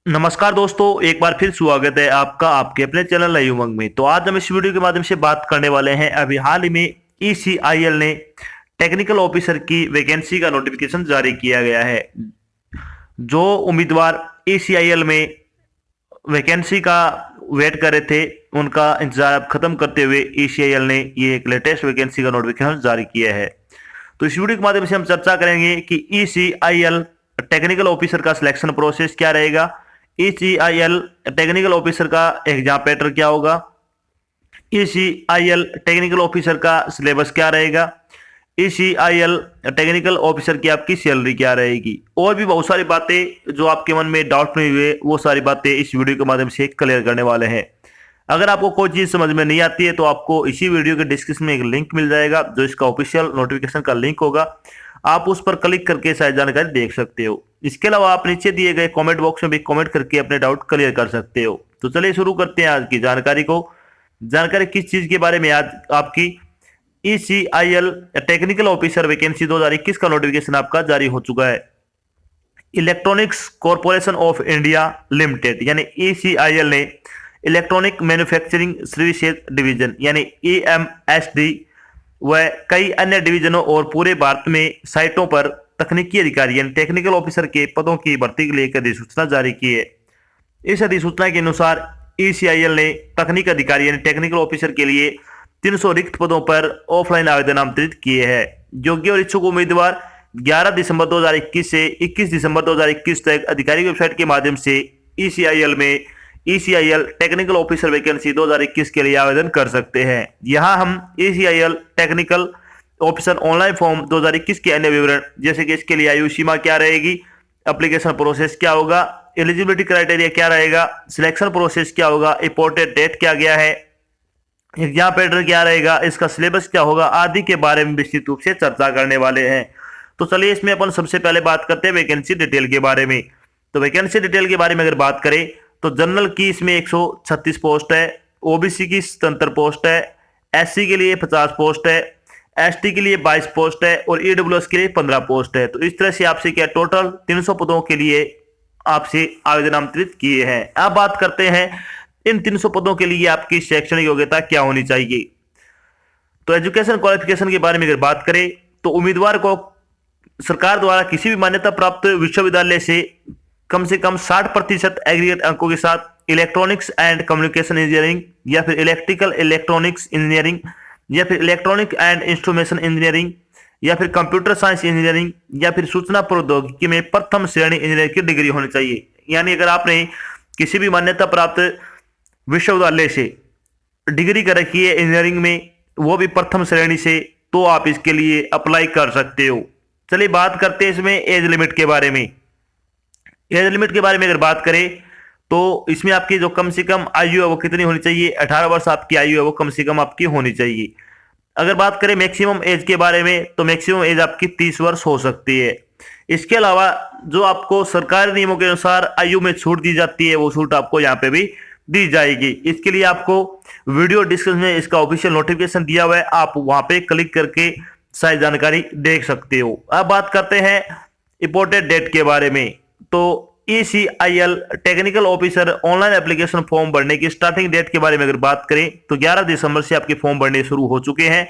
नमस्कार दोस्तों, एक बार फिर स्वागत है आपका आपके अपने चैनल लाइव उमंग में। तो आज हम इस वीडियो के माध्यम से बात करने वाले हैं। अभी हाल ही में ECIL ने टेक्निकल ऑफिसर की वैकेंसी का नोटिफिकेशन जारी किया गया है। जो उम्मीदवार ECIL में वैकेंसी का वेट कर रहे थे, उनका इंतजार अब खत्म करते हुए ECIL ने ये एक लेटेस्ट वैकेंसी का नोटिफिकेशन जारी किया है। तो इस वीडियो के माध्यम से हम चर्चा करेंगे कि ECIL टेक्निकल ऑफिसर का सिलेक्शन प्रोसेस क्या रहेगा, ECIL टेक्निकल ऑफिसर का एग्जाम पैटर्न क्या होगा, ECIL टेक्निकल ऑफिसर का सिलेबस क्या रहेगा, ECIL टेक्निकल ऑफिसर की आपकी सैलरी क्या रहेगी, और भी बहुत सारी बातें जो आपके मन में डाउट नहीं हुए, वो सारी बातें इस वीडियो के माध्यम से क्लियर करने वाले हैं। अगर आपको कोई चीज समझ में नहीं आती है तो आपको इसी वीडियो के डिस्क्रिप्शन में एक लिंक मिल जाएगा, जो इसका ऑफिशियल नोटिफिकेशन का लिंक होगा। आप उस पर क्लिक करके सारी जानकारी देख सकते हो। इसके अलावा आप नीचे दिए गए कमेंट बॉक्स में भी कमेंट करके अपने डाउट क्लियर कर सकते हो। तो चलिए शुरू करते हैं आज की जानकारी को। जानकारी किस चीज के बारे में? आज आपकी ECIL टेक्निकल ऑफिसर वैकेंसी 2021 का नोटिफिकेशन आपका जारी हो चुका है। Electronics corporation of India limited यानी ECIL ने इलेक्ट्रॉनिक मैन्युफैक्चरिंग सर्विसेज डिवीजन यानी EMSD व कई अन्य डिवीजनों और पूरे भारत में साइटों पर तकनीकी अधिकारी यानी टेक्निकल ऑफिसर के पदों की भर्ती के लिए एक अधिसूचना जारी की है। इस अधिसूचना के अनुसार ECIL ने तकनीक अधिकारी यानी टेक्निकल ऑफिसर के लिए 300 रिक्त पदों पर ऑफलाइन आवेदन आमंत्रित किए हैं। योग्य और इच्छुक उम्मीदवार 11 दिसंबर 2021 से 21 दिसंबर 2021 तक आधिकारिक वेबसाइट के माध्यम से ECIL में ECIL टेक्निकल ऑफिसर वैकेंसी 2021 के लिए आवेदन कर सकते हैं। यहाँ हम ECIL technical officer online form 2021 के अन्य विवरण, जैसे कि इसके लिए आयु सीमा क्या रहेगी, एप्लीकेशन प्रोसेस क्या होगा, एलिजिबिलिटी क्राइटेरिया क्या रहेगा, सिलेक्शन प्रोसेस क्या होगा, इंपोर्टेड डेट क्या गया है, एग्जाम पैटर्न क्या रहेगा, इसका सिलेबस क्या होगा, आदि के बारे में विस्तृत रूप से चर्चा करने वाले हैं। तो चलिए इसमें अपन सबसे पहले बात करते हैं वैकेंसी डिटेल के बारे में। तो वैकेंसी डिटेल के बारे में अगर बात करें तो जनरल की इसमें 136 पोस्ट है, OBC की 77 पोस्ट है, SC के लिए 50 पोस्ट है, ST के लिए 22 पोस्ट है और EWS के लिए 15 पोस्ट है। तो इस तरह से आपसे क्या टोटल 300 पदों के लिए आपसे आवेदन आमंत्रित किए हैं। अब बात करते हैं इन 300 पदों के लिए आपकी शैक्षणिक योग्यता क्या होनी चाहिए। तो एजुकेशन क्वालिफिकेशन के बारे में अगर बात करें तो उम्मीदवार को सरकार द्वारा किसी भी मान्यता प्राप्त विश्वविद्यालय से कम 60% एग्रीगेट अंकों के साथ इलेक्ट्रॉनिक्स एंड कम्युनिकेशन इंजीनियरिंग या फिर इलेक्ट्रिकल इलेक्ट्रॉनिक्स इंजीनियरिंग या फिर इलेक्ट्रॉनिक एंड इंस्ट्रूमेंटेशन इंजीनियरिंग या फिर कंप्यूटर साइंस इंजीनियरिंग या फिर सूचना प्रौद्योगिकी में प्रथम श्रेणी इंजीनियरिंग की डिग्री होनी चाहिए। यानी अगर आपने किसी भी मान्यता प्राप्त विश्वविद्यालय से डिग्री कर रखी है इंजीनियरिंग में, वो भी प्रथम श्रेणी से, तो आप इसके लिए अप्लाई कर सकते हो। चलिए बात करते हैं इसमें एज लिमिट के बारे में। एज लिमिट के बारे में अगर बात करें तो इसमें आपकी जो कम से कम आयु है वो कितनी होनी चाहिए, 18 वर्ष आपकी आयु है वो कम से कम आपकी होनी चाहिए। अगर बात करें मैक्सिमम एज के बारे में तो मैक्सिमम एज आपकी 30 वर्ष हो सकती है। इसके अलावा जो आपको सरकारी नियमों के अनुसार आयु में छूट दी जाती है, वो छूट आपको यहाँ पे भी दी जाएगी। इसके लिए आपको वीडियो डिस्क्रिप्शन में इसका ऑफिशियल नोटिफिकेशन दिया हुआ है, आप वहां पे क्लिक करके सारी जानकारी देख सकते हो। अब बात करते हैं इंपोर्टेड डेट के बारे में। तो ECIL technical officer online application form भरने की स्टार्टिंग डेट के बारे में अगर बात करें तो 11 दिसंबर से आपके फॉर्म भरने शुरू हो चुके हैं।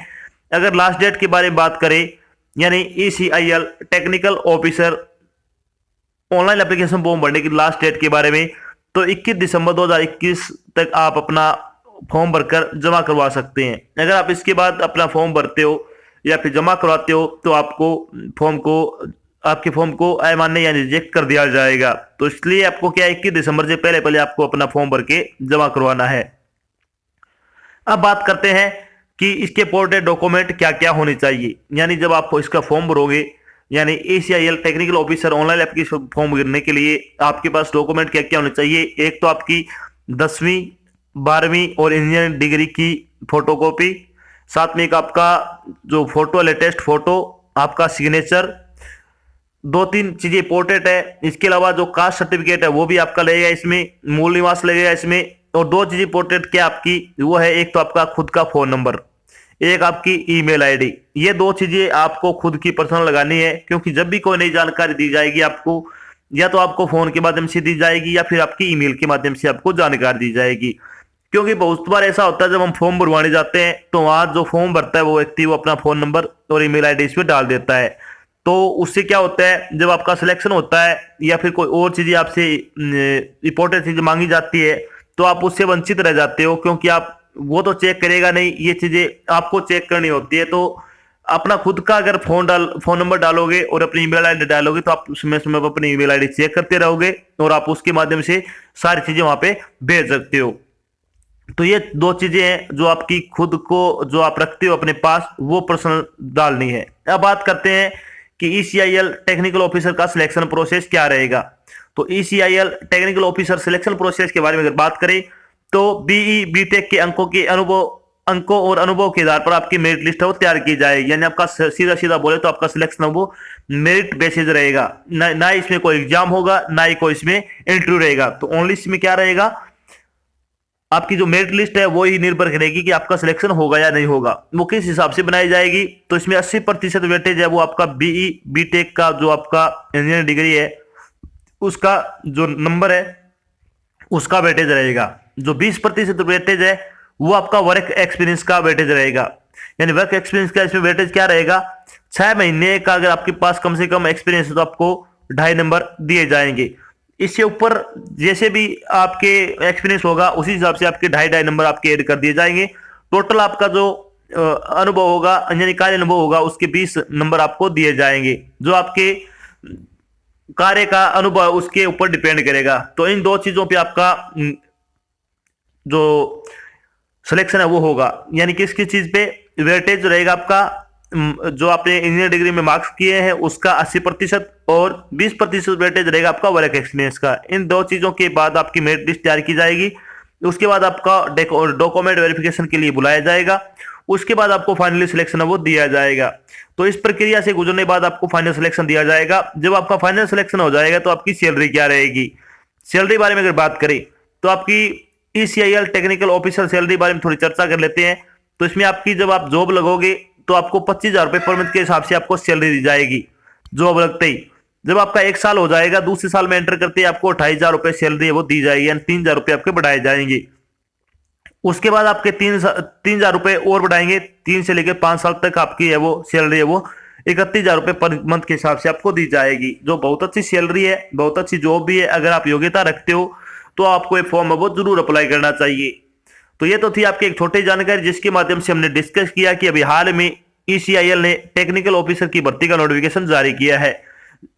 अगर लास्ट डेट के बारे में बात करें यानी ECIL technical officer online application form भरने की लास्ट डेट के बारे में तो 21 दिसंबर 2021 तक आप अपना फॉर्म भरकर जमा करवा सकते हैं। अगर आप इसके बाद अपना फॉर्म भरते हो या फिर जमा करवाते हो तो आपके फॉर्म को अमान्य या रिजेक्ट कर दिया जाएगा। तो इसलिए आपको क्या 21 दिसंबर से पहले पहले आपको अपना फॉर्म भर के जमा करवाना है। अब बात करते हैं कि इसके इंपोर्टेंट डॉक्यूमेंट क्या क्या होने चाहिए। यानी जब आप इसका फॉर्म भरोगे यानी ECIL technical officer online application form भरने के लिए आपके पास डॉक्यूमेंट क्या क्या होने चाहिए। एक तो आपकी 10वीं 12वीं और इंजीनियरिंग डिग्री की फोटोकॉपी, साथ में एक आपका जो फोटो लेटेस्ट फोटो, आपका सिग्नेचर, 2-3 चीजें इंपोर्टेंट है। इसके अलावा जो कास्ट सर्टिफिकेट है वो भी आपका लगेगा इसमें, मूल निवास लगेगा इसमें, और 2 चीजें इंपोर्टेंट क्या आपकी वो है, एक तो आपका खुद का फोन नंबर, एक आपकी ईमेल आईडी। ये 2 चीजें आपको खुद की पर्सनल लगानी है, क्योंकि जब भी कोई नई जानकारी दी जाएगी आपको या तो आपको फोन के माध्यम से दी जाएगी या फिर आपकी ईमेल के माध्यम से आपको जानकारी दी जाएगी। क्योंकि बहुत बार ऐसा होता है जब हम फॉर्म भरवाने जाते हैं तो वहां जो फॉर्म भरता है वो व्यक्ति वो अपना फोन नंबर और ईमेल आईडी इसमें डाल देता है। तो उससे क्या होता है, जब आपका सिलेक्शन होता है या फिर कोई और चीजें आपसे इंपॉर्टेंट चीजें मांगी जाती है तो आप उससे वंचित रह जाते हो, क्योंकि आप वो तो चेक करेगा नहीं, ये चीजें आपको चेक करनी होती है। तो अपना खुद का अगर फोन नंबर डालोगे और अपनी ईमेल आईडी डालोगे तो आप समय समय पर अपनी ईमेल आईडी चेक करते रहोगे और आप उसके माध्यम से सारी चीजें वहां पे भेज सकते हो। तो ये दो चीजें हैं जो आपकी खुद को जो आप रखते हो अपने पास वो पर्सनल डालनी है। अब बात करते हैं कि ECIL टेक्निकल ऑफिसर का सिलेक्शन प्रोसेस क्या रहेगा। तो ECIL technical officer selection process के बारे में अगर बात करें तो BE BTech के अंकों और अनुभव के आधार पर आपकी मेरिट लिस्ट है वो तैयार की जाएगी। यानी आपका सीधा सीधा बोले तो आपका सिलेक्शन है वो मेरिट बेसिस रहेगा, ना इसमें कोई एग्जाम होगा ना ही कोई इसमें इंटरव्यू रहेगा। तो ओनली इसमें क्या रहेगा, आपकी जो मेरिट लिस्ट है वो ही निर्भर करेगी कि आपका सिलेक्शन होगा या नहीं होगा, वो किस हिसाब से बनाई जाएगी। तो इसमें 80% वेटेज है वो आपका BE BTech का जो आपका इंजीनियरिंग डिग्री है उसका जो नंबर है उसका वेटेज रहेगा। जो 20% वेटेज है वो आपका वर्क एक्सपीरियंस का वेटेज रहेगा। यानी वर्क एक्सपीरियंस का इसमें वेटेज क्या रहेगा, 6 महीने का अगर आपके पास कम से कम एक्सपीरियंस है तो आपको 2.5 नंबर दिए जाएंगे। इससे ऊपर जैसे भी आपके एक्सपीरियंस होगा उसी हिसाब से आपके 2.5 नंबर आपके ऐड कर दिए जाएंगे। टोटल आपका जो अनुभव होगा यानी कार्य अनुभव होगा उसके 20 नंबर आपको दिए जाएंगे। जो आपके कार्य का अनुभव उसके ऊपर डिपेंड करेगा। तो इन दो चीजों पे आपका जो सिलेक्शन है वो होगा। यानी किस किस चीज पे वेटेज रहेगा आपका, जो आपने इंजीनियर डिग्री में मार्क्स किए हैं उसका 80% और 20% वेटेज रहेगा आपका वर्क एक्सपीरियंस का। इन दो चीजों के बाद आपकी मेरिट लिस्ट तैयार की जाएगी। उसके बाद आपका डॉक्यूमेंट वेरिफिकेशन के लिए बुलाया जाएगा। उसके बाद आपको फाइनली सिलेक्शन है वो दिया जाएगा। तो इस प्रक्रिया से गुजरने के बाद आपको फाइनल सिलेक्शन दिया जाएगा। जब आपका फाइनल सिलेक्शन हो जाएगा तो आपकी सैलरी क्या रहेगी। सैलरी बारे में अगर बात करें तो आपकी ECIL टेक्निकल ऑफिसर सैलरी बारे में थोड़ी चर्चा कर लेते हैं। तो इसमें आपकी जब आप जॉब लगोगे तो आपको 25,000 रुपए पर मंथ के हिसाब से आपको सैलरी दी जाएगी जॉब लगते ही। जब आपका 1 साल हो जाएगा, दूसरे साल में एंटर करते ही आपको 28,000 रुपए सैलरी है वो दी जाएगी, यानी 3,000 रुपए आपके बढ़ाए जाएंगे। उसके बाद आपके 3,000 रुपए और बढ़ाएंगे, 3 से लेकर 5 साल तक आपकी है वो सैलरी है वो 31,000 रुपए पर मंथ के हिसाब से आपको दी जाएगी, जो बहुत अच्छी सैलरी है, बहुत अच्छी जॉब भी है। अगर आप योग्यता रखते हो तो आपको ये फॉर्म है वो जरूर अप्लाई करना चाहिए। तो ये तो थी आपकी एक छोटी जानकारी जिसके माध्यम से हमने डिस्कस किया कि अभी हाल में ECIL ने टेक्निकल ऑफिसर की भर्ती का नोटिफिकेशन जारी किया है।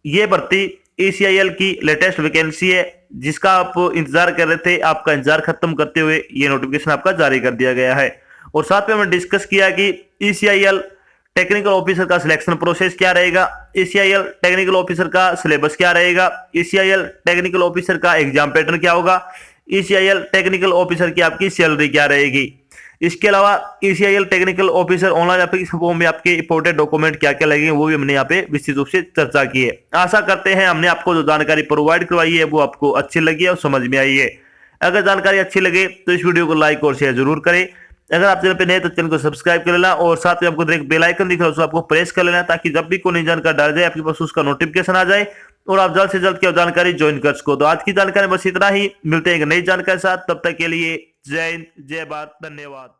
ये भर्ती ECIL की लेटेस्ट वैकेंसी है जिसका आप इंतजार कर रहे थे, आपका इंतजार खत्म करते हुए ये नोटिफिकेशन आपका जारी कर दिया गया है। और साथ में हमने डिस्कस किया कि ECIL टेक्निकल ऑफिसर का सिलेक्शन प्रोसेस क्या रहेगा, ECIL टेक्निकल ऑफिसर का सिलेबस क्या रहेगा, ECIL टेक्निकल ऑफिसर का एग्जाम पैटर्न क्या होगा, ECIL टेक्निकल ऑफिसर की आपकी सैलरी क्या रहेगी। इसके अलावा ECIL technical officer online application form में आपके इंपोर्टेंट डॉक्यूमेंट क्या क्या लगेंगे वो भी हमने यहाँ पे विस्तृत रूप से चर्चा की है। आशा करते हैं हमने आपको जो जानकारी प्रोवाइड करवाई है वो आपको अच्छी लगी है और समझ में आई है। अगर जानकारी अच्छी लगे तो इस वीडियो को लाइक और शेयर जरूर करें। अगर आप चैनल पे नए तो चैनल को सब्सक्राइब कर लेना और साथ में आपको एक बेल आइकन दिख रहा है उसको आपको प्रेस कर लेना ताकि जब भी कोई नई जानकारी डाल जाए आपके पास उसका नोटिफिकेशन आ जाए और आप जल्द से जल्द की जानकारी ज्वाइन कर सको। तो आज की जानकारी बस इतना ही, मिलते हैं एक नई जानकारी के साथ, तब तक के लिए जय हिंद, जय भारत, धन्यवाद।